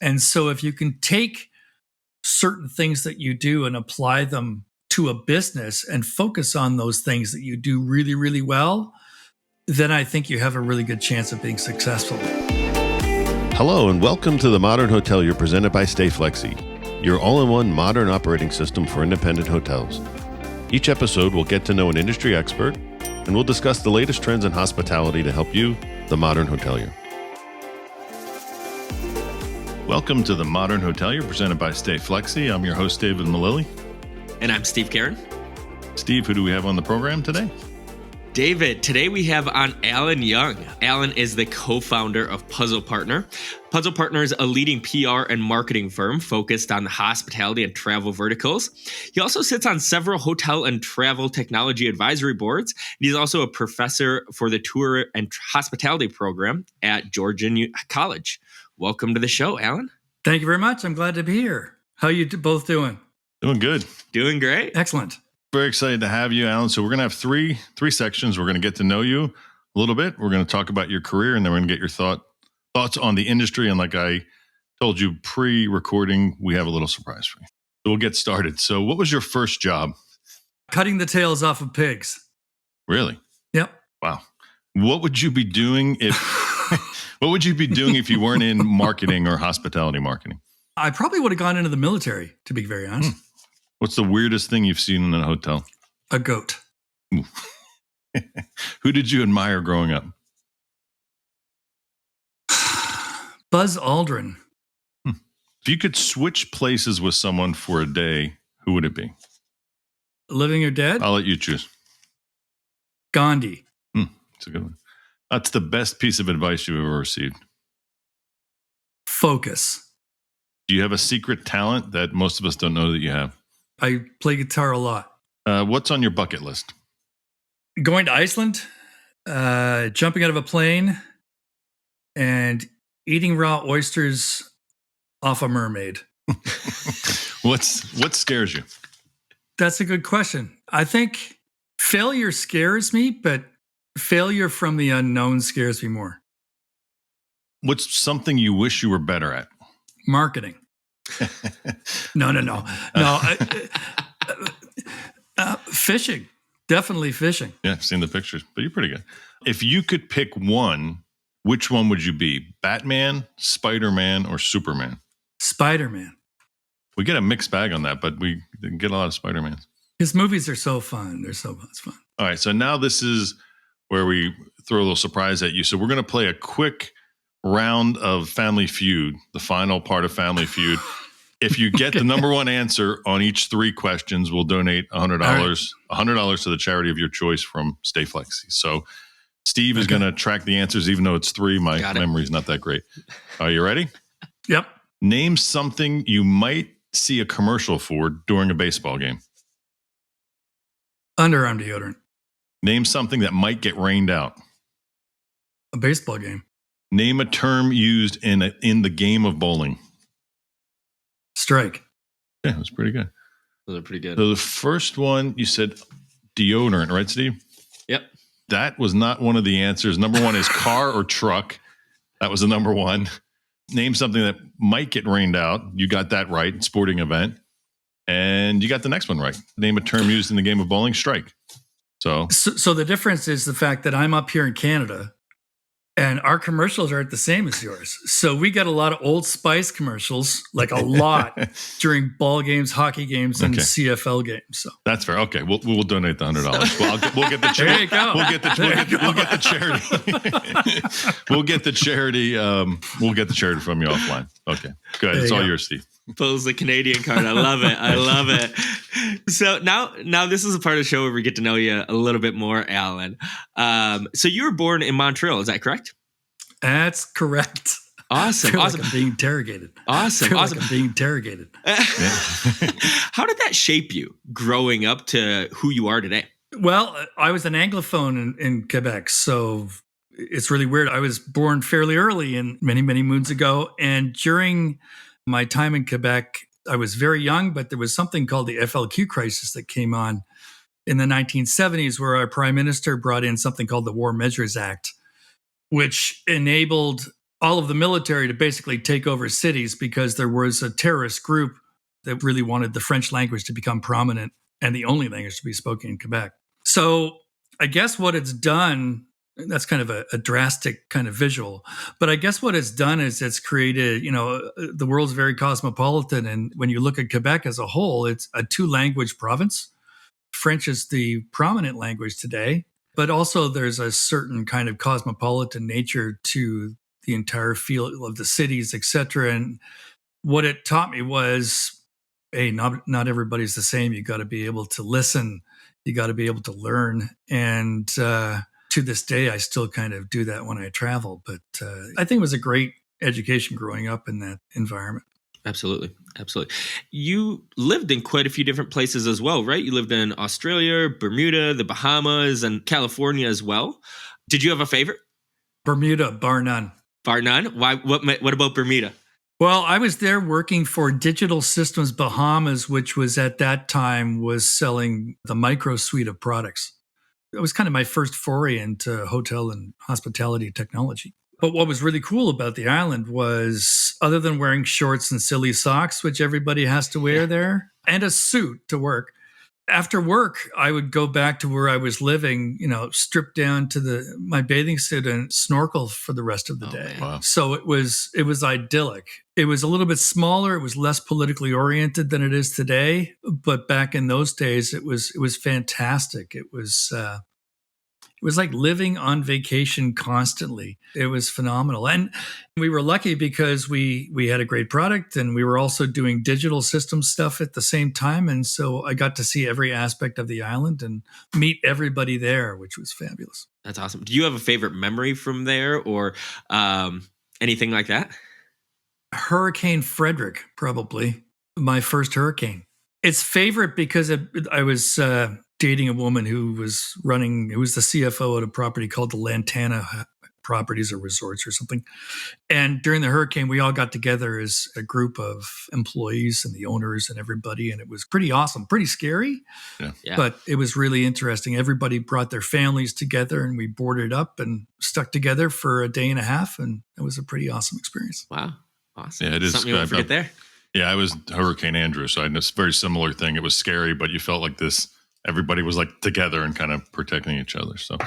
And so if you can take certain things that you do and apply them to a business and focus on those things that you do really, really well, then I think you have a really good chance of being successful. Hello and welcome to The Modern Hotelier presented by Stay Flexi, your all-in-one modern operating system for independent hotels. Each episode will get to know an industry expert and we'll discuss the latest trends in hospitality to help you, the modern hotelier. Welcome to The Modern Hotelier presented by Stay Flexi. I'm your host, David Malilly. And I'm Steve.Carran. Steve, who do we have on the program today? David, today we have on Alan Young. Alan is the co-founder of Puzzle Partner. Puzzle Partner is a leading PR and marketing firm focused on the hospitality and travel verticals. He also sits on several hotel and travel technology advisory boards. And he's also a professor for the tour and hospitality program at Georgian College. Welcome to the show, Alan. Thank you very much. I'm glad to be here. How are you both doing? Doing good. Doing great. Excellent. Very excited to have you, Alan. So we're going to have three sections. We're going to get to know you a little bit. We're going to talk about your career, and then we're going to get your thoughts on the industry. And like I told you pre-recording, we have a little surprise for you. So we'll get started. So what was your first job? Cutting the tails off of pigs. Really? Yep. Wow. What would you be doing if you weren't in marketing or hospitality marketing? I probably would have gone into the military, to be very honest. What's the weirdest thing you've seen in a hotel? A goat. Who did you admire growing up? Buzz Aldrin. If you could switch places with someone for a day, who would it be? Living or dead? I'll let you choose. Gandhi. That's a good one. That's the best piece of advice you've ever received. Focus. Do you have a secret talent that most of us don't know that you have? I play guitar a lot. What's on your bucket list? Going to Iceland, jumping out of a plane, and eating raw oysters off a mermaid. What scares you? That's a good question. I think failure scares me, but failure from the unknown scares me more. What's something you wish you were better at? Marketing. No. Fishing. Definitely fishing. Yeah, I've seen the pictures, but you're pretty good. If you could pick one, which one would you be? Batman, Spider-Man, or Superman? Spider-Man. We get a mixed bag on that, but we get a lot of Spider-Mans. His movies are so fun. It's fun. All right, so now this is where we throw a little surprise at you. So we're going to play a quick round of Family Feud, the final part of Family Feud. If you get the number one answer on each three questions, we'll donate $100, $100 to the charity of your choice from Stay Flexi. So Steve is going to track the answers, even though it's three. My memory's not that great. Are you ready? Yep. Name something you might see a commercial for during a baseball game. Underarm deodorant. Name something that might get rained out. A baseball game. Name a term used in the game of bowling. Strike. Yeah, that's pretty good. Those are pretty good. So the first one, you said deodorant, right, Steve? Yep. That was not one of the answers. Number one is car or truck. That was the number one. Name something that might get rained out. You got that right. Sporting event. And you got the next one right. Name a term used in the game of bowling. Strike. So the difference is the fact that I'm up here in Canada and our commercials aren't the same as yours. So we got a lot of Old Spice commercials, like a lot during ball games, hockey games, and CFL games. So that's fair. Okay, we'll donate the $100. We'll get the charity. There you go. We'll get the charity. We'll get the charity. We'll get the charity from you offline. Okay, good. It's all yours, Steve. Pulls the Canadian card. I love it. I love it. So now this is a part of the show where we get to know you a little bit more, Alan. So you were born in Montreal, is that correct? That's correct. Awesome. Like I'm being interrogated. Awesome. Like I'm being interrogated. How did that shape you growing up to who you are today? Well, I was an Anglophone in Quebec, so it's really weird. I was born fairly early and many, many moons ago. And during my time in Quebec, I was very young, but there was something called the FLQ crisis that came on in the 1970s, where our prime minister brought in something called the War Measures Act, which enabled all of the military to basically take over cities because there was a terrorist group that really wanted the French language to become prominent and the only language to be spoken in Quebec. So I guess what it's done, that's kind of a drastic kind of visual, but I guess what it's done is it's created, the world's very cosmopolitan. And when you look at Quebec as a whole, it's a 2-language province. French is the prominent language today, but also there's a certain kind of cosmopolitan nature to the entire feel of the cities, et cetera. And what it taught me was, hey, not everybody's the same. You got to be able to listen. You got to be able to learn. And to this day, I still kind of do that when I travel. But I think it was a great education growing up in that environment. Absolutely. You lived in quite a few different places as well, right? You lived in Australia, Bermuda, the Bahamas, and California as well. Did you have a favorite? Bermuda, bar none. Bar none? Why? What about Bermuda? Well, I was there working for Digital Systems Bahamas, which was at that time was selling the micro suite of products. It was kind of my first foray into hotel and hospitality technology. But what was really cool about the island was, other than wearing shorts and silly socks, which everybody has to wear there, and a suit to work, after work, I would go back to where I was living, strip down to my bathing suit and snorkel for the rest of the day. Wow. So it was idyllic. It was a little bit smaller. It was less politically oriented than it is today. But back in those days, it was fantastic. It was like living on vacation constantly. It was phenomenal. And we were lucky because we had a great product, and we were also doing digital system stuff at the same time. And so I got to see every aspect of the island and meet everybody there, which was fabulous. That's awesome. Do you have a favorite memory from there or anything like that? Hurricane Frederick, probably my first hurricane. It's favorite because I was dating a woman who was the CFO at a property called the Lantana Properties or Resorts or something. And during the hurricane, we all got together as a group of employees and the owners and everybody. And it was pretty awesome, pretty scary, but it was really interesting. Everybody brought their families together, and we boarded up and stuck together for a day and a half. And it was a pretty awesome experience. Wow. Awesome. Yeah, it is. Something you won't forget there. Yeah, I was Hurricane Andrew, so I had this very similar thing. It was scary, but you felt like everybody was like together and kind of protecting each other. So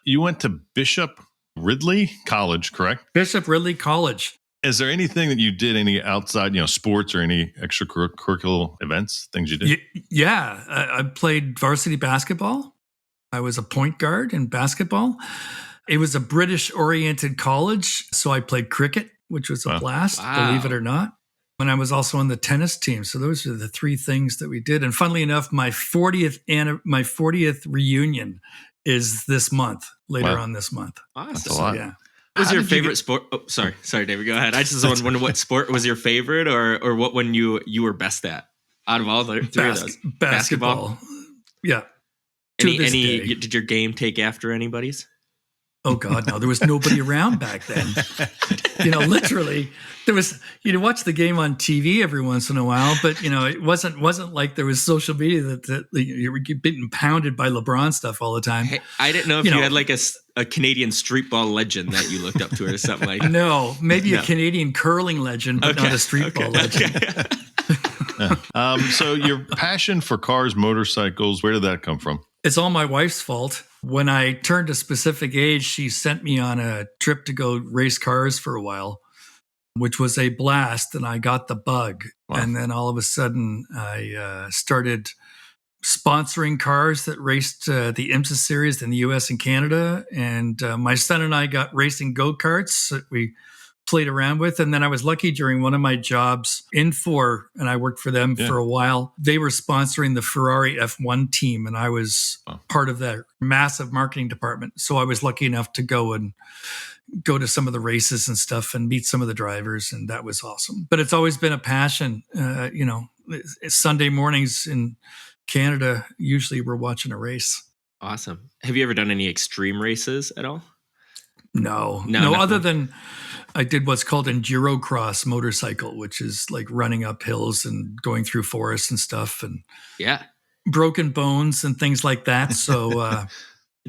you went to Bishop Ridley College, correct? Bishop Ridley College. Is there anything that you did, any outside, sports or any extracurricular events, things you did? Yeah, I played varsity basketball. I was a point guard in basketball. It was a British-oriented college, so I played cricket, which was a blast, believe it or not. And I was also on the tennis team. So those are the 3 things that we did. And funnily enough, my 40th reunion is this month, later on this month. Awesome. That's a lot. Yeah. What was your favorite sport? Oh, sorry, David, go ahead. I just wonder what sport was your favorite or what one you were best at out of all the 3 of those? Basketball. Yeah. Did your game take after anybody's? Oh God, no, there was nobody around back then. Literally there was, you'd watch the game on TV every once in a while, but it wasn't like there was social media that you were getting pounded by LeBron stuff all the time. Hey, I didn't know if you had like a Canadian street ball legend that you looked up to or something like that. No, maybe a Canadian curling legend, but not a street ball legend. So your passion for cars, motorcycles, where did that come from? It's all my wife's fault. When I turned a specific age, she sent me on a trip to go race cars for a while, which was a blast, and I got the bug. Wow. And then all of a sudden, I started sponsoring cars that raced the IMSA series in the US and Canada. And my son and I got racing go-karts that we played around with. And then I was lucky during one of my jobs in Ford, and I worked for them for a while. They were sponsoring the Ferrari F1 team, and I was part of that massive marketing department. So I was lucky enough to go to some of the races and stuff and meet some of the drivers, and that was awesome. But it's always been a passion. Sunday mornings in Canada, usually we're watching a race. Awesome. Have you ever done any extreme races at all? No, other than I did what's called enduro cross motorcycle, which is like running up hills and going through forests and stuff, and broken bones and things like that. So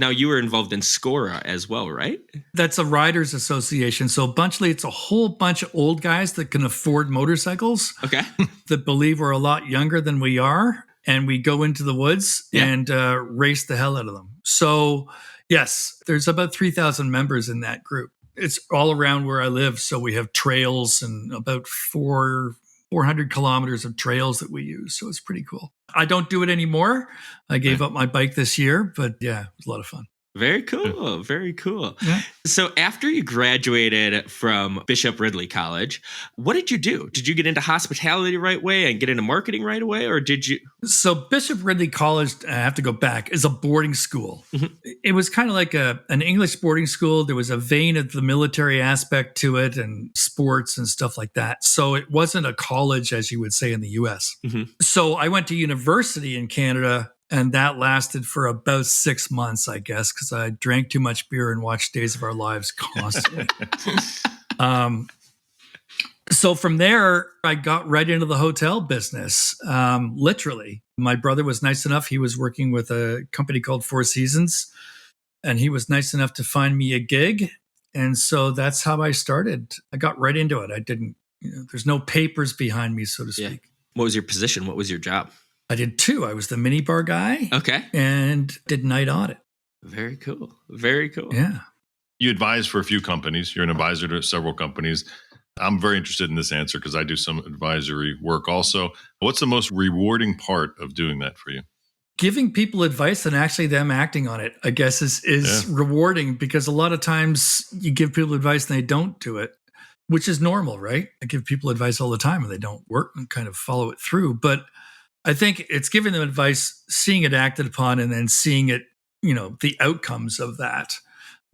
Now, you were involved in Scora as well, right? That's a riders association. So Bunchly, it's a whole bunch of old guys that can afford motorcycles Okay. that believe we're a lot younger than we are. And we go into the woods and race the hell out of them. So yes, there's about 3,000 members in that group. It's all around where I live. So we have trails and about 400 kilometers of trails that we use. So it's pretty cool. I don't do it anymore. I gave up my bike this year, but yeah, it was a lot of fun. Very cool. Very cool. Yeah. So after you graduated from Bishop Ridley College, what did you do? Did you get into hospitality right away and get into marketing right away? Or did you? So Bishop Ridley College, I have to go back, is a boarding school. Mhm. It was kind of like an English boarding school. There was a vein of the military aspect to it and sports and stuff like that. So it wasn't a college, as you would say in the US. Mhm. So I went to university in Canada, and that lasted for about 6 months, I guess, because I drank too much beer and watched Days of Our Lives constantly. So from there, I got right into the hotel business, literally. My brother was nice enough. He was working with a company called Four Seasons, and he was nice enough to find me a gig. And so that's how I started. I got right into it. I didn't, there's no papers behind me, so to speak. Yeah. What was your position? What was your job? I did two. I was the minibar guy Okay. and did night audit. Very cool. Very cool. Yeah. You advise for a few companies. You're an advisor to several companies. I'm very interested in this answer because I do some advisory work also. What's the most rewarding part of doing that for you? Giving people advice and actually them acting on it, I guess, is rewarding, because a lot of times you give people advice and they don't do it, which is normal, right? I give people advice all the time and they don't work and kind of follow it through. But I think it's giving them advice, seeing it acted upon, and then seeing it, the outcomes of that.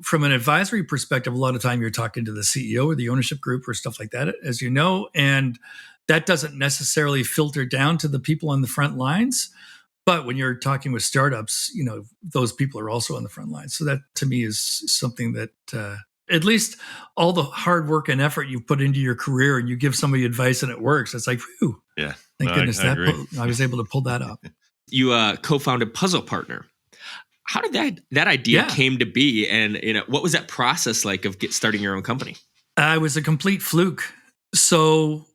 From an advisory perspective, a lot of time you're talking to the CEO or the ownership group or stuff like that, as you know, and that doesn't necessarily filter down to the people on the front lines. But when you're talking with startups, those people are also on the front lines. So that to me is something that at least all the hard work and effort you've put into your career, and you give somebody advice and it works. It's like, whew. Yeah. Thank goodness I was able to pull that up. You co-founded Puzzle Partner. How did that idea came to be, and what was that process like of starting your own company? It was a complete fluke. So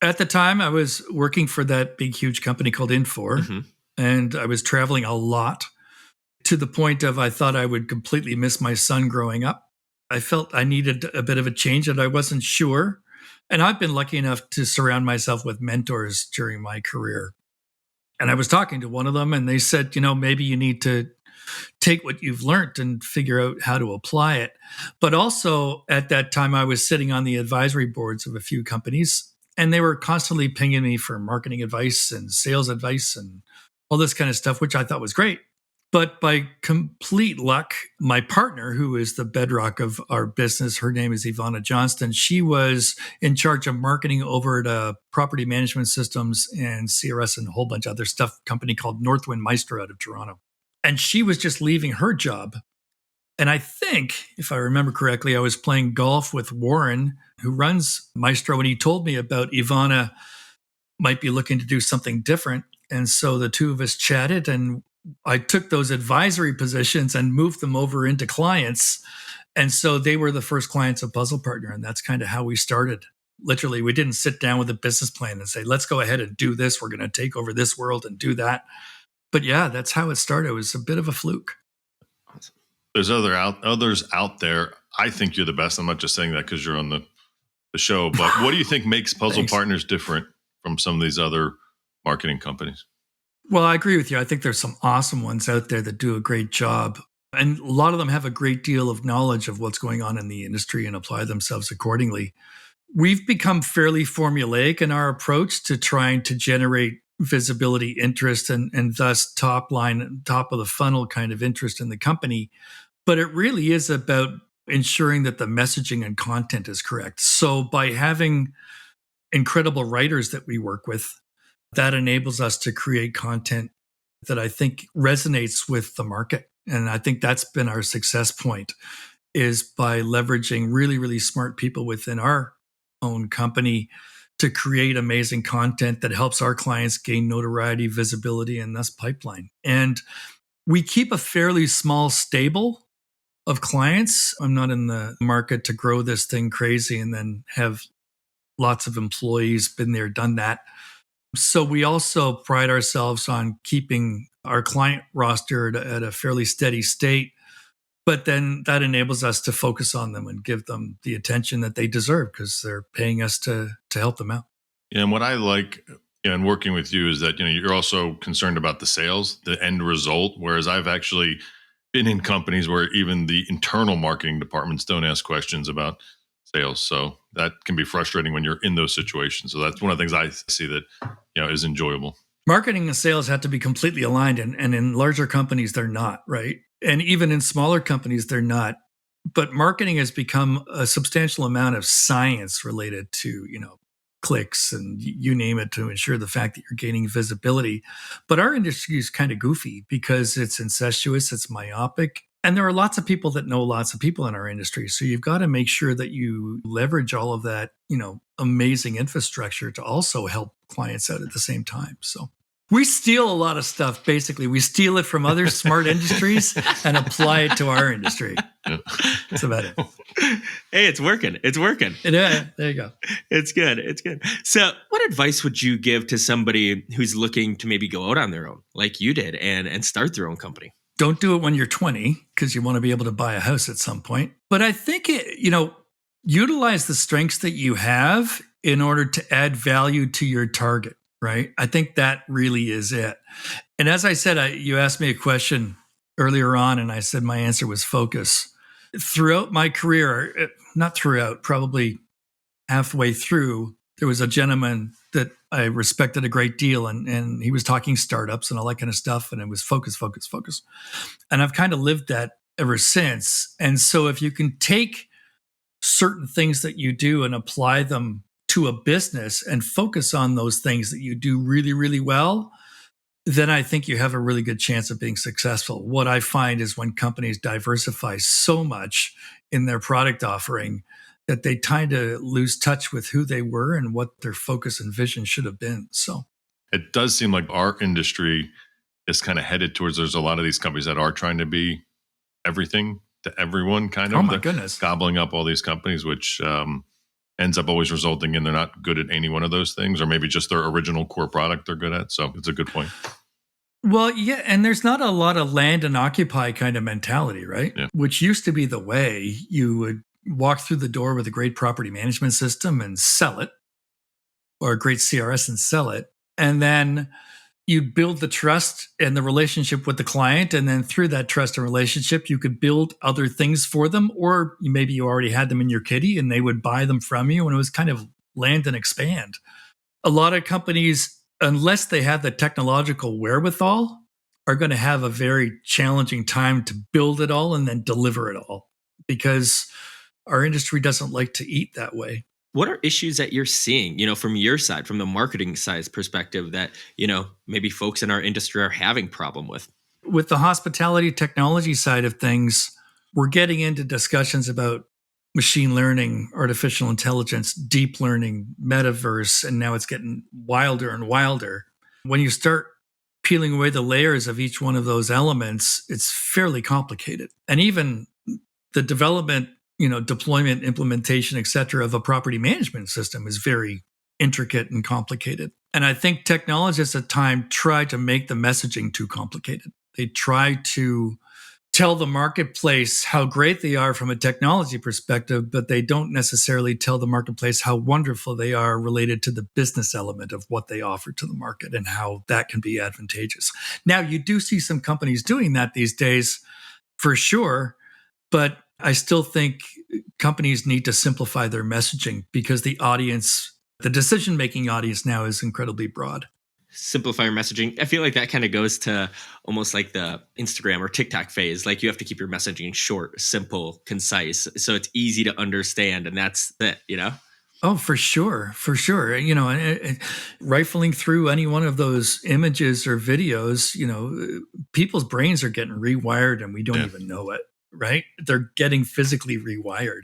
at the time, I was working for that big, huge company called Infor, and I was traveling a lot, to the point of I thought I would completely miss my son growing up. I felt I needed a bit of a change, and I wasn't sure. And I've been lucky enough to surround myself with mentors during my career. And I was talking to one of them, and they said, maybe you need to take what you've learned and figure out how to apply it. But also at that time, I was sitting on the advisory boards of a few companies, and they were constantly pinging me for marketing advice and sales advice and all this kind of stuff, which I thought was great. But by complete luck, my partner, who is the bedrock of our business, her name is Ivana Johnston. She was in charge of marketing over at Property Management Systems and CRS and a whole bunch of other stuff, company called Northwind Maestro out of Toronto. And she was just leaving her job. And I think, if I remember correctly, I was playing golf with Warren, who runs Maestro, and he told me about Ivana might be looking to do something different. And so the two of us chatted, and I took those advisory positions and moved them over into clients. And so they were the first clients of Puzzle Partner. And that's kind of how we started. Literally, we didn't sit down with a business plan and say, let's go ahead and do this. We're going to take over this world and do that. But yeah, that's how it started. It was a bit of a fluke. Awesome. There's others out there. I think you're the best. I'm not just saying that because you're on the show. But what do you think makes Puzzle Partners different from some of these other marketing companies? Well, I agree with you. I think there's some awesome ones out there that do a great job. And a lot of them have a great deal of knowledge of what's going on in the industry and apply themselves accordingly. We've become fairly formulaic in our approach to trying to generate visibility, interest, and thus top line, top of the funnel kind of interest in the company. But it really is about ensuring that the messaging and content is correct. So by having incredible writers that we work with, that enables us to create content that I think resonates with the market. And I think that's been our success point, is by leveraging really, really smart people within our own company to create amazing content that helps our clients gain notoriety, visibility, and thus pipeline. And We keep a fairly small stable of clients. I'm not in the market to grow this thing crazy and then have lots of employees, been there, done that. So we also pride ourselves on keeping our client roster at a fairly steady state. But then that enables us to focus on them and give them the attention that they deserve because they're paying us to help them out. And what I like in working with you is that you're also concerned about the sales, the end result. Whereas I've actually been in companies where even the internal marketing departments don't ask questions about sales. So that can be frustrating when you're in those situations. So that's one of the things I see that is enjoyable. Marketing and sales have to be completely aligned, and in larger companies, they're not, right? And even in smaller companies, they're not. But marketing has become a substantial amount of science related to, clicks and you name it to ensure the fact that you're gaining visibility. But our industry is kind of goofy because it's incestuous, it's myopic. And there are lots of people that know lots of people in our industry. So you've got to make sure that you leverage all of that, amazing infrastructure to also help clients out at the same time. So we steal a lot of stuff. Basically, we steal it from other smart industries and apply it to our industry. That's about it. Hey, it's working. It's working. Yeah, there you go. It's good. It's good. So what advice would you give to somebody who's looking to maybe go out on their own like you did and start their own company? Don't do it when you're 20 because you want to be able to buy a house at some point. But I think, utilize the strengths that you have in order to add value to your target, right? I think that really is it. And as I said, you asked me a question earlier on, and I said my answer was focus. Throughout my career, not throughout, probably halfway through, there was a gentleman that I respected a great deal, and he was talking startups and all that kind of stuff, and it was focus, focus, focus. And I've kind of lived that ever since. And so if you can take certain things that you do and apply them to a business and focus on those things that you do really, really well, then I think you have a really good chance of being successful. What I find is when companies diversify so much in their product offering that they tend to lose touch with who they were and what their focus and vision should have been. So it does seem like our industry is kind of headed towards, there's a lot of these companies that are trying to be everything to everyone, kind of. Oh my goodness. Gobbling up all these companies, which ends up always resulting in they're not good at any one of those things, or maybe just their original core product they're good at. So it's a good point. Well, yeah, and there's not a lot of land and occupy kind of mentality, right? Yeah. Which used to be the way. You would walk through the door with a great property management system and sell it, or a great CRS and sell it. And then you'd build the trust and the relationship with the client. And then through that trust and relationship, you could build other things for them, or maybe you already had them in your kitty and they would buy them from you. And it was kind of land and expand. A lot of companies, unless they have the technological wherewithal, are going to have a very challenging time to build it all and then deliver it all, because our industry doesn't like to eat that way. What are issues that you're seeing, from your side, from the marketing side perspective that, maybe folks in our industry are having problem with? With the hospitality technology side of things, we're getting into discussions about machine learning, artificial intelligence, deep learning, metaverse, and now it's getting wilder and wilder. When you start peeling away the layers of each one of those elements, it's fairly complicated. And even the development, deployment, implementation, et cetera, of a property management system is very intricate and complicated. And I think technologists at times try to make the messaging too complicated. They try to tell the marketplace how great they are from a technology perspective, but they don't necessarily tell the marketplace how wonderful they are related to the business element of what they offer to the market and how that can be advantageous. Now, you do see some companies doing that these days, for sure, but I still think companies need to simplify their messaging because the decision-making audience now is incredibly broad. Simplify your messaging. I feel like that kind of goes to almost like the Instagram or TikTok phase. Like you have to keep your messaging short, simple, concise, so it's easy to understand. And that's it, Oh, for sure. For sure. Rifling through any one of those images or videos, people's brains are getting rewired and we don't even know it. Right? They're getting physically rewired.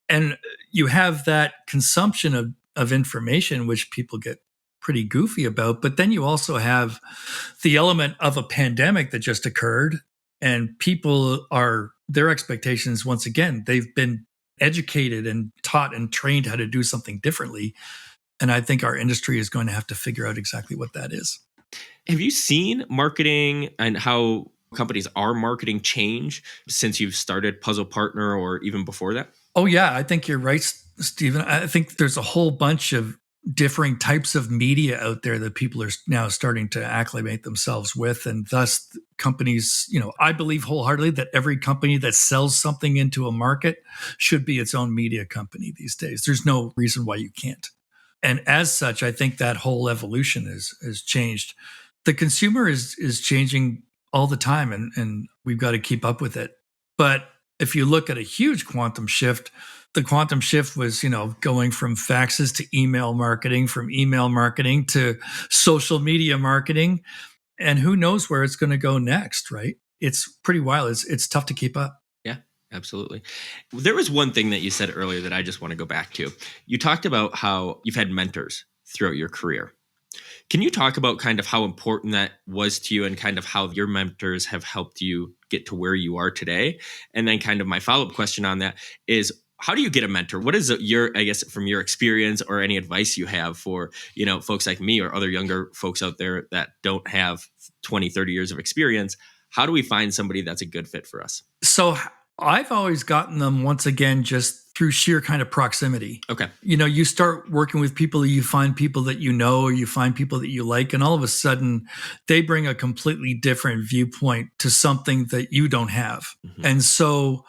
And you have that consumption of information, which people get pretty goofy about. But then you also have the element of a pandemic that just occurred And their expectations, once again, they've been educated and taught and trained how to do something differently. And I think our industry is going to have to figure out exactly what that is. Have you seen marketing and how companies are marketing change since you've started Puzzle Partner or even before that? Oh, yeah. I think you're right, Stephen. I think there's a whole bunch of differing types of media out there that people are now starting to acclimate themselves with. And thus companies, I believe wholeheartedly that every company that sells something into a market should be its own media company these days. There's no reason why you can't. And as such, I think that whole evolution has changed. The consumer is changing all the time, and we've got to keep up with it. But if you look at a huge quantum shift, the quantum shift was, going from faxes to email marketing, from email marketing to social media marketing. And who knows where it's going to go next, right? It's pretty wild. It's tough to keep up. Yeah, absolutely. There was one thing that you said earlier that I just want to go back to. You talked about how you've had mentors throughout your career. Can you talk about kind of how important that was to you and kind of how your mentors have helped you get to where you are today? And then kind of my follow-up question on that is, how do you get a mentor? What is I guess, from your experience or any advice you have for, folks like me or other younger folks out there that don't have 20, 30 years of experience? How do we find somebody that's a good fit for us? So I've always gotten them, once again, just through sheer kind of proximity. Okay. You start working with people, you find people that or you find people that you like, and all of a sudden they bring a completely different viewpoint to something that you don't have. Mm-hmm. And so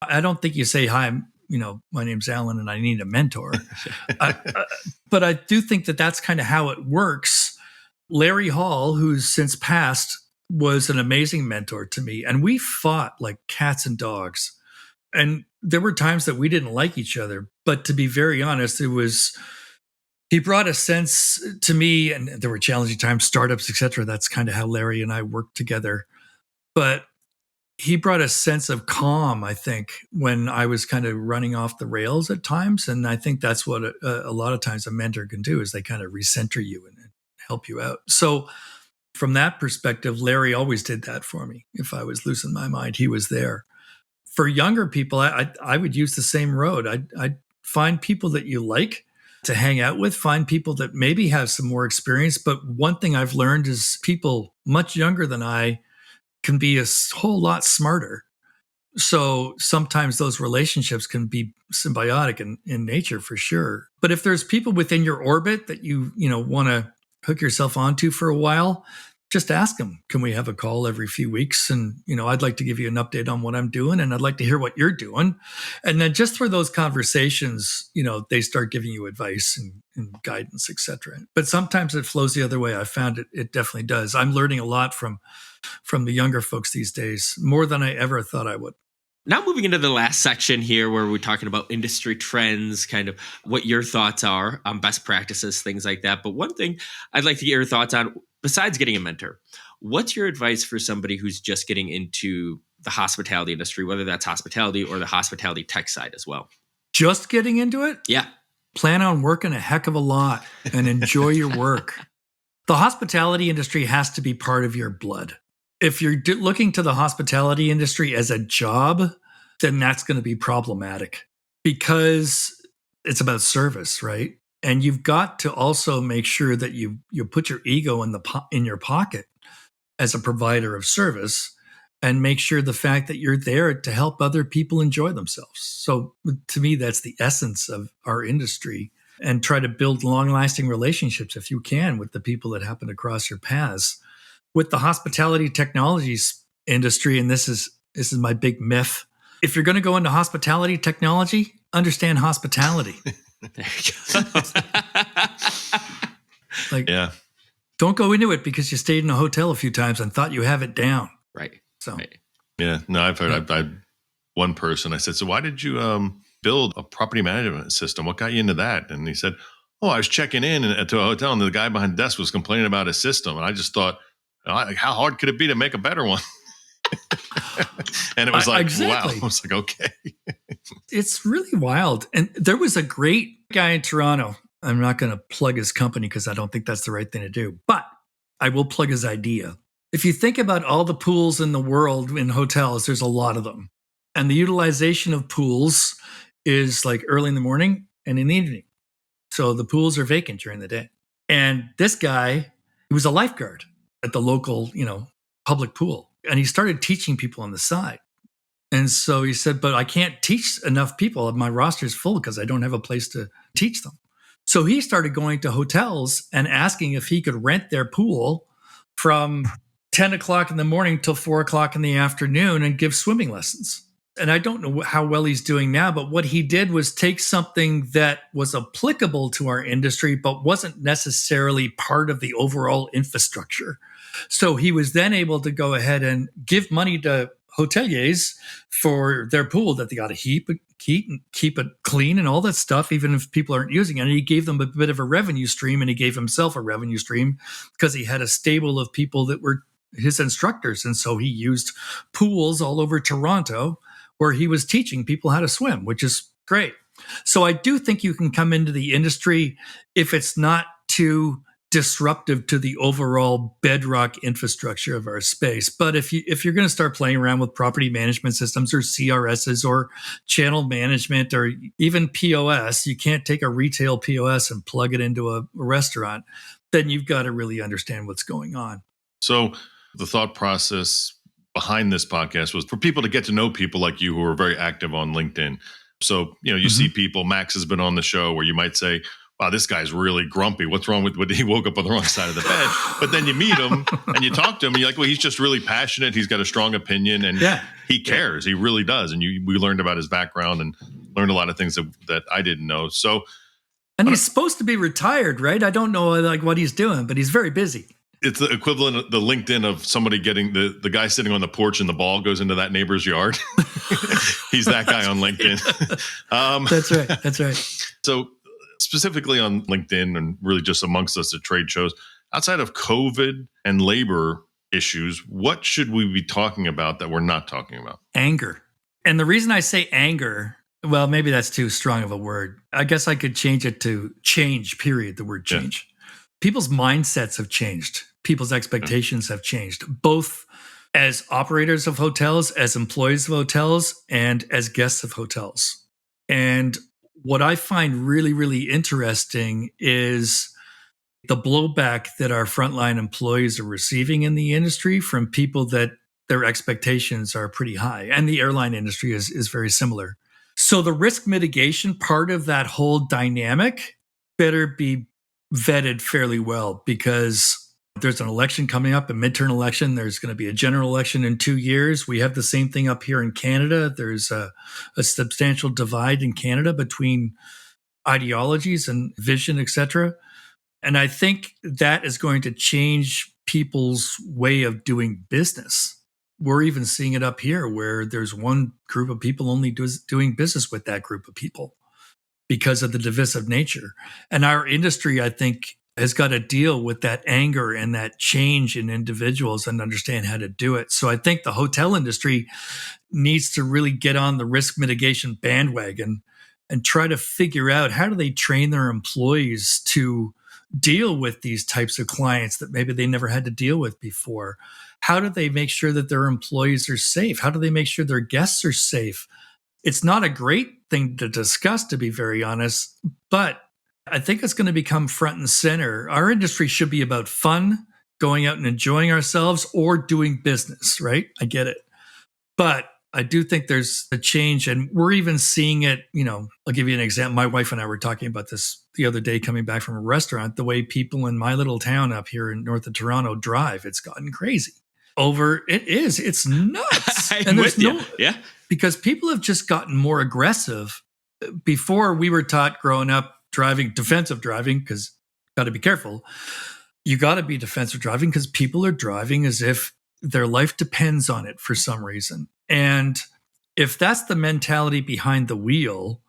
I don't think you say, hi, my name's Alan and I need a mentor. But I do think that that's kind of how it works. Larry Hall, who's since passed, was an amazing mentor to me. And we fought like cats and dogs. And there were times that we didn't like each other. But to be very honest, he brought a sense to me, and there were challenging times, startups, et cetera. That's kind of how Larry and I worked together. But he brought a sense of calm, I think, when I was kind of running off the rails at times. And I think that's what a lot of times a mentor can do, is they kind of recenter you and help you out. So from that perspective, Larry always did that for me. If I was losing my mind, he was there. For younger people, I would use the same road. I'd find people that you like to hang out with, find people that maybe have some more experience. But one thing I've learned is people much younger than I can be a whole lot smarter. So sometimes those relationships can be symbiotic in nature, for sure. But if there's people within your orbit that you want to hook yourself onto for a while, just ask them, can we have a call every few weeks? And, I'd like to give you an update on what I'm doing, and I'd like to hear what you're doing. And then just through those conversations, they start giving you advice and guidance, et cetera. But sometimes it flows the other way. I found it definitely does. I'm learning a lot from the younger folks these days, more than I ever thought I would. Now moving into the last section here, where we're talking about industry trends, kind of what your thoughts are on best practices, things like that. But one thing I'd like to get your thoughts on, besides getting a mentor, what's your advice for somebody who's just getting into the hospitality industry, whether that's hospitality or the hospitality tech side as well? Just getting into it? Yeah. Plan on working a heck of a lot and enjoy your work. The hospitality industry has to be part of your blood. If you're looking to the hospitality industry as a job, then that's going to be problematic, because it's about service, right? And you've got to also make sure that you put your ego in your pocket as a provider of service, and make sure the fact that you're there to help other people enjoy themselves. So to me, that's the essence of our industry. And try to build long-lasting relationships, if you can, with the people that happen to cross your paths. With the hospitality technologies industry, and this is my big myth, if you're going to go into hospitality technology, understand hospitality. There you go. Yeah. Don't go into it because you stayed in a hotel a few times and thought you have it down. Right. So, right. Yeah. No, I've heard. I one person, I said, so why did you build a property management system? What got you into that? And he said, oh, I was checking in to a hotel, and the guy behind the desk was complaining about his system, and I just thought, how hard could it be to make a better one? And it was like, exactly. Wow. I was like, okay. It's really wild. And there was a great guy in Toronto. I'm not going to plug his company because I don't think that's the right thing to do, but I will plug his idea. If you think about all the pools in the world in hotels, there's a lot of them. And the utilization of pools is like early in the morning and in the evening. So the pools are vacant during the day. And this guy, he was a lifeguard at the local, public pool. And he started teaching people on the side. And so he said, but I can't teach enough people. My roster's full because I don't have a place to teach them. So he started going to hotels and asking if he could rent their pool from 10 o'clock in the morning till 4 o'clock in the afternoon and give swimming lessons. And I don't know how well he's doing now, but what he did was take something that was applicable to our industry, but wasn't necessarily part of the overall infrastructure. So he was then able to go ahead and give money to hoteliers for their pool that they got to keep it clean and all that stuff, even if people aren't using it. And he gave them a bit of a revenue stream, and he gave himself a revenue stream because he had a stable of people that were his instructors. And so he used pools all over Toronto where he was teaching people how to swim, which is great. So I do think you can come into the industry if it's not too disruptive to the overall bedrock infrastructure of our space. But if you're going to start playing around with property management systems or CRSs or channel management or even POS, you can't take a retail POS and plug it into a restaurant. Then you've got to really understand what's going on. So the thought process behind this podcast was for people to get to know people like you who are very active on LinkedIn. So, you see people, Max has been on the show where you might say, wow, this guy's really grumpy. What's wrong with he woke up on the wrong side of the bed? But then you meet him and you talk to him and you're like, well, he's just really passionate. He's got a strong opinion and he cares. He really does. And we learned about his background and learned a lot of things that I didn't know. So, and he's supposed to be retired, right? I don't know what he's doing, but he's very busy. It's the equivalent of the LinkedIn of somebody getting the guy sitting on the porch and the ball goes into that neighbor's yard. He's that guy on LinkedIn. That's right. So specifically on LinkedIn and really just amongst us at trade shows, outside of COVID and labor issues, what should we be talking about that we're not talking about? Anger. And the reason I say anger, well, maybe that's too strong of a word. I guess I could change it to change, period, the word change. Yeah. People's mindsets have changed. People's expectations have changed, both as operators of hotels, as employees of hotels, and as guests of hotels. And what I find really, really interesting is the blowback that our frontline employees are receiving in the industry from people that their expectations are pretty high. And the airline industry is very similar. So the risk mitigation part of that whole dynamic better be vetted fairly well, because there's an election coming up, a midterm election. There's going to be a general election in 2 years. We have the same thing up here in Canada. There's a substantial divide in Canada between ideologies and vision, et cetera. And I think that is going to change people's way of doing business. We're even seeing it up here where there's one group of people only doing business with that group of people because of the divisive nature. And our industry, I think, has got to deal with that anger and that change in individuals and understand how to do it. So I think the hotel industry needs to really get on the risk mitigation bandwagon and try to figure out how do they train their employees to deal with these types of clients that maybe they never had to deal with before. How do they make sure that their employees are safe? How do they make sure their guests are safe? It's not a great thing to discuss, to be very honest, but I think it's going to become front and center. Our industry should be about fun, going out and enjoying ourselves, or doing business, right? I get it. But I do think there's a change, and we're even seeing it, I'll give you an example. My wife and I were talking about this the other day coming back from a restaurant, the way people in my little town up here in north of Toronto drive. It's gotten crazy. It's nuts. And there's because people have just gotten more aggressive. Before, we were taught growing up defensive driving, because got to be careful. You got to be defensive driving because people are driving as if their life depends on it for some reason. And if that's the mentality behind the wheel,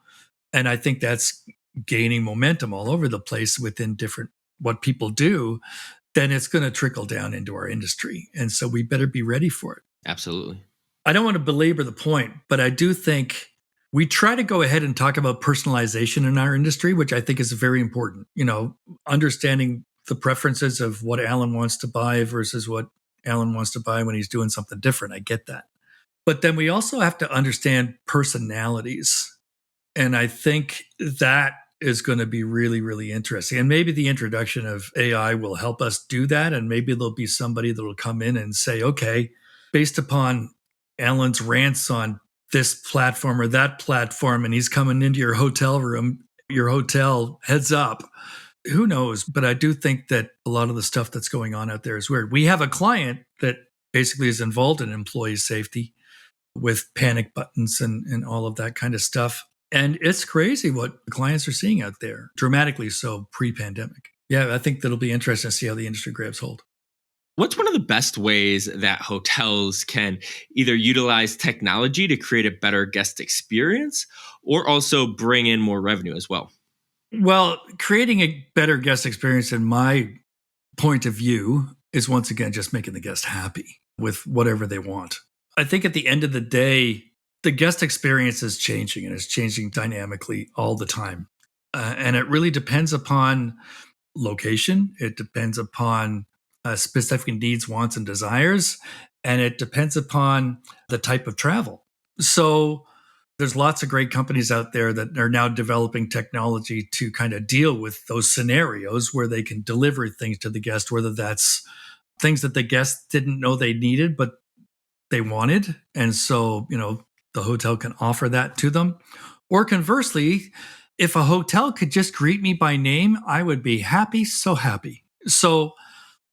and I think that's gaining momentum all over the place within different what people do, then it's going to trickle down into our industry. And so we better be ready for it. Absolutely. I don't want to belabor the point, but I do think we try to go ahead and talk about personalization in our industry, which I think is very important. Understanding the preferences of what Alan wants to buy versus what Alan wants to buy when he's doing something different. I get that. But then we also have to understand personalities. And I think that is going to be really, really interesting. And maybe the introduction of AI will help us do that. And maybe there'll be somebody that will come in and say, okay, based upon Alan's rants on this platform or that platform, and he's coming into your hotel room, your hotel, heads up. Who knows? But I do think that a lot of the stuff that's going on out there is weird. We have a client that basically is involved in employee safety with panic buttons and all of that kind of stuff. And it's crazy what clients are seeing out there, dramatically so pre-pandemic. Yeah, I think that'll be interesting to see how the industry grabs hold. What's one of the best ways that hotels can either utilize technology to create a better guest experience or also bring in more revenue as well? Well, creating a better guest experience, in my point of view, is once again just making the guest happy with whatever they want. I think at the end of the day, the guest experience is changing and it's changing dynamically all the time. And it really depends upon location. It depends upon specific needs, wants, and desires. And it depends upon the type of travel. So there's lots of great companies out there that are now developing technology to kind of deal with those scenarios where they can deliver things to the guest, whether that's things that the guest didn't know they needed, but they wanted. And so, the hotel can offer that to them. Or conversely, if a hotel could just greet me by name, I would be happy, so happy. So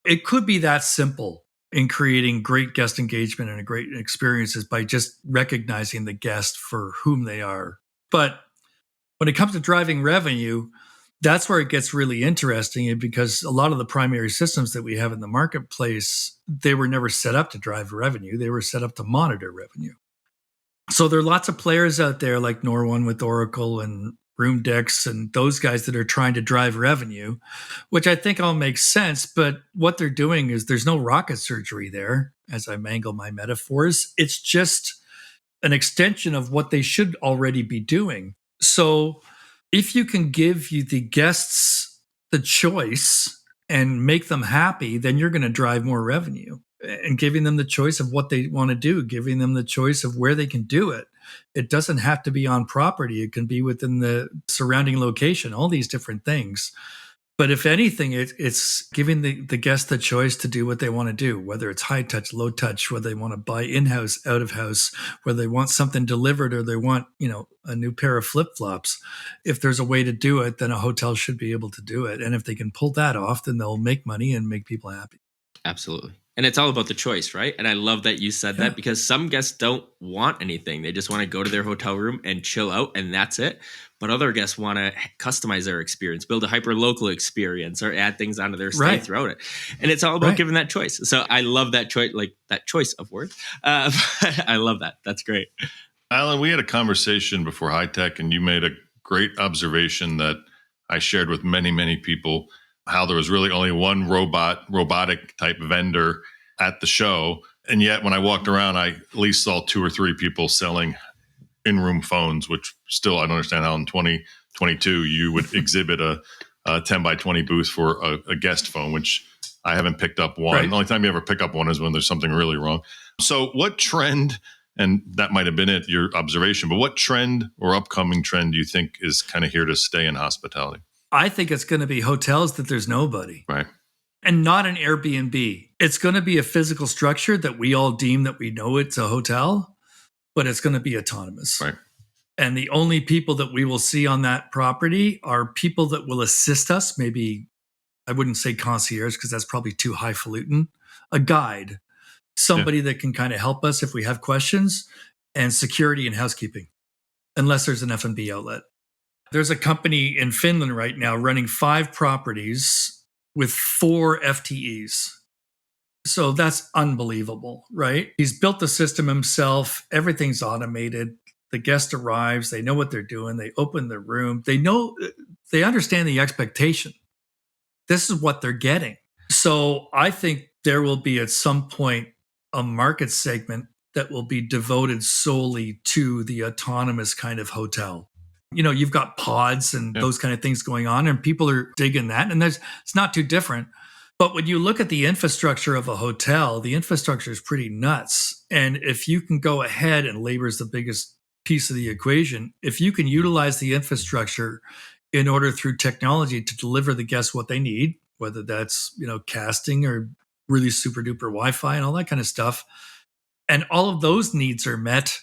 it could be that simple in creating great guest engagement and great experiences by just recognizing the guest for whom they are. But when it comes to driving revenue, that's where it gets really interesting, because a lot of the primary systems that we have in the marketplace, they were never set up to drive revenue. They were set up to monitor revenue. So there are lots of players out there like Nor1 with Oracle and RoomDex and those guys that are trying to drive revenue, which I think all makes sense. But what they're doing is there's no rocket surgery there, as I mangle my metaphors. It's just an extension of what they should already be doing. So if you can give the guests the choice and make them happy, then you're going to drive more revenue. And giving them the choice of what they want to do, giving them the choice of where they can do it. It doesn't have to be on property. It can be within the surrounding location, all these different things. But if anything, it's giving the guest the choice to do what they want to do, whether it's high touch, low touch, whether they want to buy in-house, out of house, whether they want something delivered or they want, a new pair of flip-flops. If there's a way to do it, then a hotel should be able to do it. And if they can pull that off, then they'll make money and make people happy. Absolutely. And it's all about the choice, right? And I love that you said that, because some guests don't want anything. They just want to go to their hotel room and chill out, and that's it. But other guests want to customize their experience, build a hyper-local experience, or add things onto their stay throughout it. And it's all about giving that choice. So I love that choice, like that choice of words. I love that. That's great. Alan, we had a conversation before High Tech, and you made a great observation that I shared with many, many people, how there was really only one robotic type vendor at the show. And yet when I walked around, I at least saw 2 or 3 people selling in-room phones, which still I don't understand how in 2022 you would exhibit a 10 by 20 booth for a guest phone, which I haven't picked up one. Right. The only time you ever pick up one is when there's something really wrong. So what trend, and that might have been it, your observation, but what trend or upcoming trend do you think is kind of here to stay in hospitality? I think it's going to be hotels that there's nobody. Right. And not an Airbnb. It's going to be a physical structure that we all deem that we know it's a hotel, but it's going to be autonomous. Right. And the only people that we will see on that property are people that will assist us. Maybe, I wouldn't say concierge because that's probably too highfalutin. A guide, somebody that can kind of help us if we have questions, and security and housekeeping, unless there's an F&B outlet. There's a company in Finland right now running 5 properties with 4 FTEs. So that's unbelievable, right? He's built the system himself. Everything's automated. The guest arrives. They know what they're doing. They open the room. They understand the expectation. This is what they're getting. So I think there will be at some point a market segment that will be devoted solely to the autonomous kind of hotel. You've got pods and those kind of things going on, and people are digging that. And it's not too different. But when you look at the infrastructure of a hotel, the infrastructure is pretty nuts. And if you can go ahead, and labor is the biggest piece of the equation, if you can utilize the infrastructure in order through technology to deliver the guests what they need, whether that's, casting or really super duper Wi-Fi and all that kind of stuff, and all of those needs are met.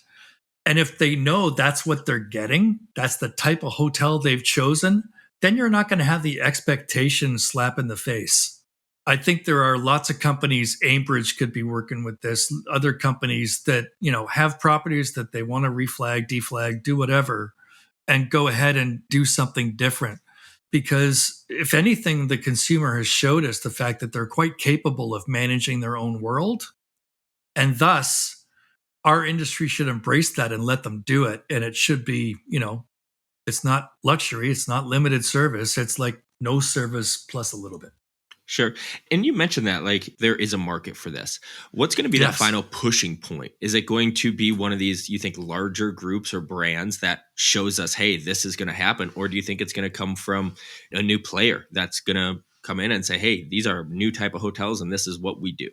And if they know that's what they're getting, that's the type of hotel they've chosen, then you're not going to have the expectation slap in the face. I think there are lots of companies, Aimbridge could be working with this, other companies that, have properties that they want to reflag, deflag, do whatever, and go ahead and do something different. Because if anything, the consumer has showed us the fact that they're quite capable of managing their own world. And thus, our industry should embrace that and let them do it. And it should be, it's not luxury, it's not limited service. It's like no service plus a little bit. Sure. And you mentioned that there is a market for this. What's going to be that final pushing point? Is it going to be one of these, you think, larger groups or brands that shows us, hey, this is going to happen? Or do you think it's going to come from a new player that's going to come in and say, hey, these are new type of hotels and this is what we do?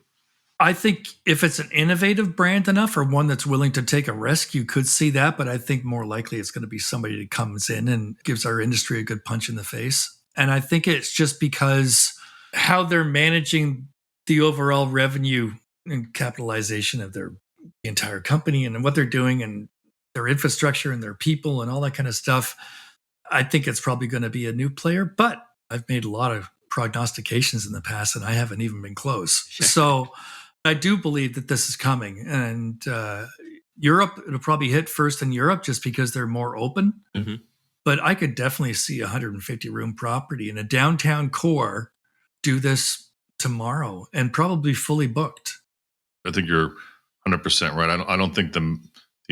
I think if it's an innovative brand enough or one that's willing to take a risk, you could see that. But I think more likely it's going to be somebody that comes in and gives our industry a good punch in the face. And I think it's just because how they're managing the overall revenue and capitalization of their entire company and what they're doing and their infrastructure and their people and all that kind of stuff. I think it's probably going to be a new player, but I've made a lot of prognostications in the past and I haven't even been close. So I do believe that this is coming, and Europe, it'll probably hit first in Europe just because they're more open. Mm-hmm. But I could definitely see a 150 room property in a downtown core do this tomorrow and probably fully booked. I think you're 100% right. I don't think the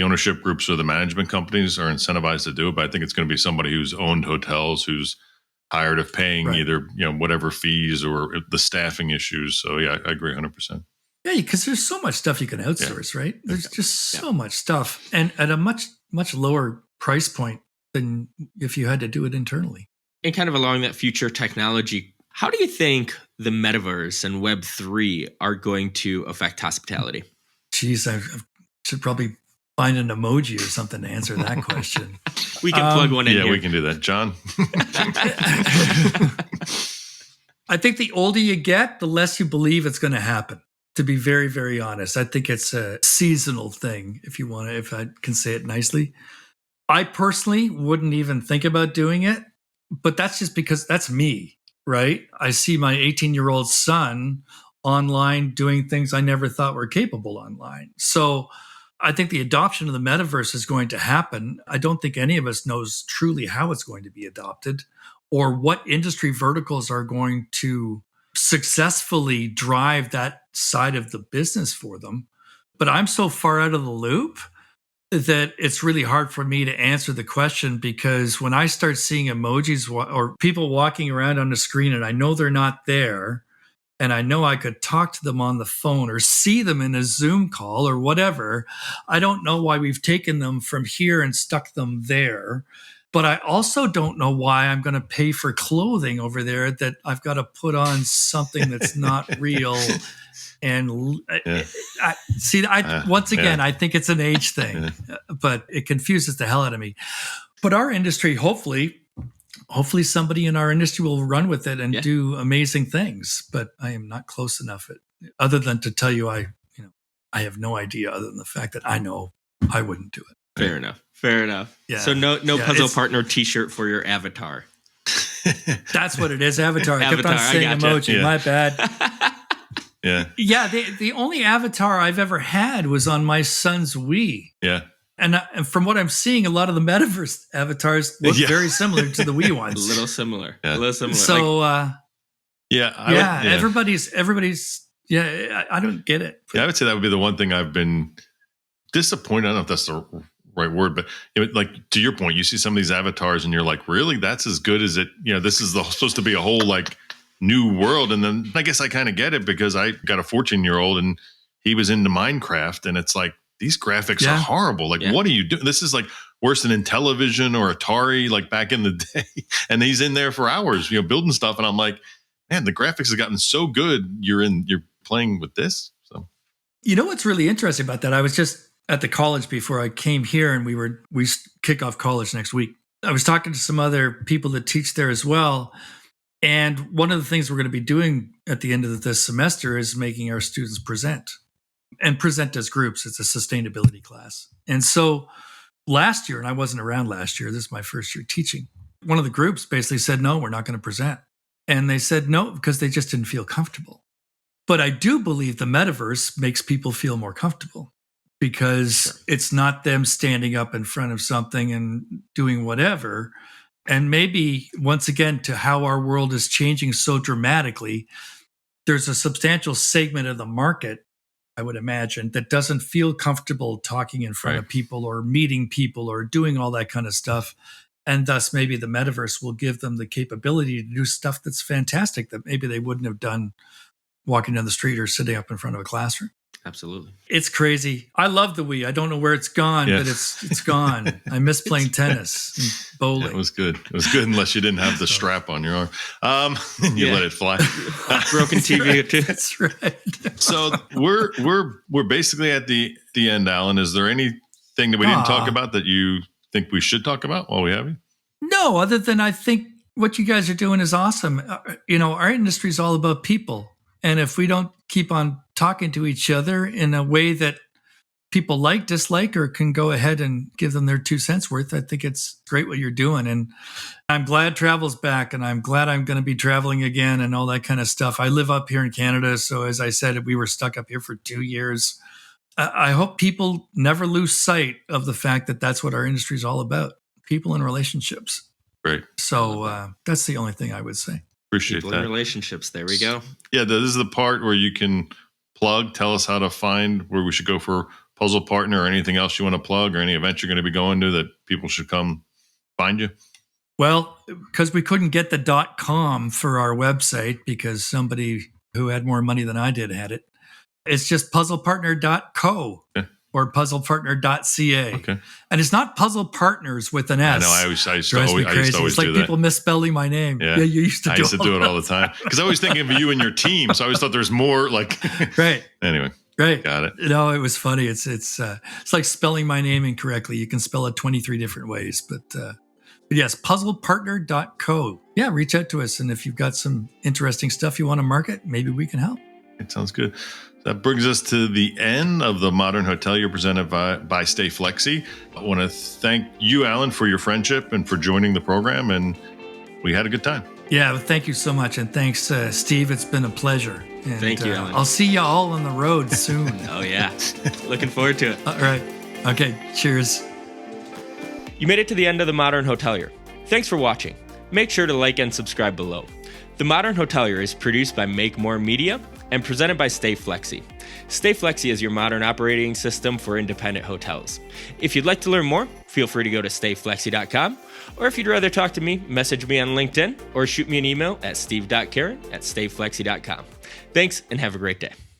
ownership groups or the management companies are incentivized to do it, but I think it's going to be somebody who's owned hotels, who's tired of paying either whatever fees or the staffing issues. So yeah, I agree 100%. Yeah, because there's so much stuff you can outsource, right? There's just so much stuff, and at a much lower price point than if you had to do it internally. And kind of allowing that future technology. How do you think the Metaverse and Web3 are going to affect hospitality? Geez, I should probably find an emoji or something to answer that question. We can plug one in here. Yeah, we can do that. John? I think the older you get, the less you believe it's going to happen, to be very, very honest. I think it's a seasonal thing, if I can say it nicely. I personally wouldn't even think about doing it, but that's just because that's me. Right? I see my 18-year-old son online doing things I never thought were capable online. So I think the adoption of the metaverse is going to happen. I don't think any of us knows truly how it's going to be adopted or what industry verticals are going to successfully drive that side of the business for them. But I'm so far out of the loop that it's really hard for me to answer the question, because when I start seeing emojis or people walking around on the screen and I know they're not there, and I know I could talk to them on the phone or see them in a Zoom call or whatever, I don't know why we've taken them from here and stuck them there. But I also don't know why I'm going to pay for clothing over there that I've got to put on something that's not real. And once again, I think it's an age thing, but it confuses the hell out of me. But our industry, hopefully somebody in our industry will run with it and do amazing things. But I am not close enough other than to tell you, I have no idea other than the fact that I know I wouldn't do it. Fair enough. Yeah. So no puzzle partner t-shirt for your avatar. That's what it is. Avatar. I kept on saying emoji. My bad. Yeah. The only avatar I've ever had was on my son's Wii. Yeah. And from what I'm seeing, a lot of the Metaverse avatars look very similar to the Wii ones. A little similar. So, everybody's. I don't get it. Yeah, I would say that would be the one thing I've been disappointed. I don't know if that's the right word, but like to your point, you see some of these avatars and you're like, really? That's as good as it? This is supposed to be a whole like new world. And then I guess I kind of get it because I got a 14-year-old and he was into Minecraft, and it's like, these graphics are horrible. Like, what are you doing? This is like worse than Intellivision or Atari, like back in the day. And he's in there for hours, building stuff. And I'm like, man, the graphics have gotten so good. You're playing with this. So, you know what's really interesting about that? I was just at the college before I came here, and we kick off college next week. I was talking to some other people that teach there as well. And one of the things we're going to be doing at the end of this semester is making our students present as groups. It's a sustainability class. And so last year, and I wasn't around last year, this is my first year teaching, one of the groups basically said, no, we're not going to present. And they said no, because they just didn't feel comfortable. But I do believe the metaverse makes people feel more comfortable, because it's not them standing up in front of something and doing whatever. And maybe, once again, to how our world is changing so dramatically, there's a substantial segment of the market, I would imagine, that doesn't feel comfortable talking in front of people or meeting people or doing all that kind of stuff. And thus, maybe the metaverse will give them the capability to do stuff that's fantastic that maybe they wouldn't have done walking down the street or sitting up in front of a classroom. Absolutely. It's crazy. I love the Wii. I don't know where it's gone, but it's gone. I miss playing tennis and bowling. It was good. It was good unless you didn't have the strap on your arm. And you let it fly. Broken TV too. That's right. So we're basically at the end, Alan. Is there anything that we didn't talk about that you think we should talk about while we have you? No, other than I think what you guys are doing is awesome. Our industry is all about people. And if we don't keep on talking to each other in a way that people like, dislike, or can go ahead and give them their 2 cents worth, I think it's great what you're doing. And I'm glad travel's back, and I'm glad I'm going to be traveling again and all that kind of stuff. I live up here in Canada. So as I said, we were stuck up here for 2 years. I hope people never lose sight of the fact that that's what our industry is all about, people and relationships. Great. So that's the only thing I would say. Appreciate People that. in relationships. There we go. Yeah, this is the part where you can tell us how to find where we should go for Puzzle Partner, or anything else you want to plug, or any event you're going to be going to that people should come find you. Well, because we couldn't get the .com for our website because somebody who had more money than I did had it. It's just puzzlepartner.co or puzzlepartner.ca. Okay. And it's not Puzzle Partners with an S. I know. I used to Drives me crazy. always it's like do that. people misspelling my name. Yeah, you used to do I used to do it all the time because I was thinking of you and your team. So I always thought there's more like. Right. Anyway. Right. Got it. No, it was funny. It's like spelling my name incorrectly. You can spell it 23 different ways. But yes, puzzlepartner.co. Yeah, reach out to us. And if you've got some interesting stuff you want to market, maybe we can help. It sounds good. That brings us to the end of the Modern Hotelier presented by Stay Flexi. I want to thank you, Alan, for your friendship and for joining the program. And we had a good time. Yeah, thank you so much. And thanks, Steve. It's been a pleasure. And, thank you, Alan. I'll see you all on the road soon. Oh, yeah. Looking forward to it. All right. Okay. Cheers. You made it to the end of the Modern Hotelier. Thanks for watching. Make sure to like and subscribe below. The Modern Hotelier is produced by Make More Media and presented by Stay Flexi. Stay Flexi is your modern operating system for independent hotels. If you'd like to learn more, feel free to go to stayflexi.com, or if you'd rather talk to me, message me on LinkedIn or shoot me an email at Steve.Carran at stayflexi.com. Thanks and have a great day.